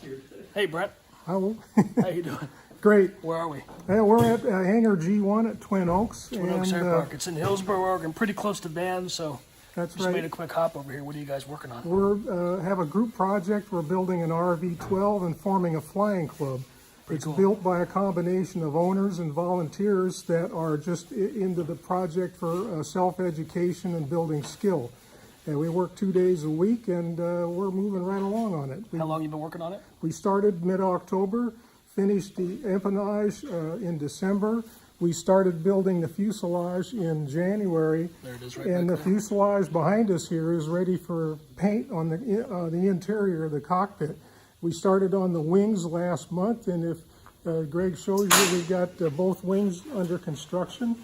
here today. Hey, Brett. Hello. How you doing? Great. Where are we? We're at Hangar G1 at Twin Oaks. Twin Oaks Air Park. It's in Hillsborough, Oregon, pretty close to Van, so That's just right. made a quick hop over here. What are you guys working on? We have a group project. We're building an RV-12 and forming a flying club. It's cool. built by a combination of owners and volunteers that are just into the project for self-education and building skill. And we work 2 days a week, and we're moving right along on it. How long you been working on it? We started mid-October, finished the empennage in December. We started building the fuselage in January. There it is right And the back there. fuselage behind us here is ready for paint on the interior of the cockpit. We started on the wings last month, and if Greg shows you, we've got both wings under construction,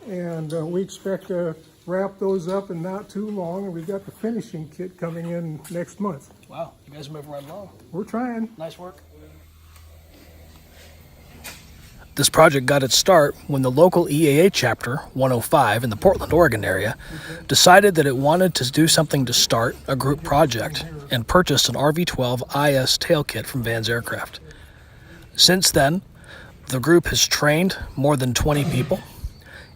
and we expect to wrap those up in not too long, and we've got the finishing kit coming in next month. Wow, you guys are moving right along. We're trying. Nice work. This project got its start when the local EAA Chapter 105 in the Portland, Oregon area decided that it wanted to do something to start a group project and purchased an RV-12 IS tail kit from Van's Aircraft. Since then, the group has trained more than 20 people,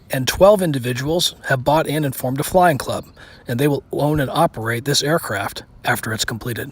and 12 individuals have bought in and formed a flying club, and they will own and operate this aircraft after it's completed.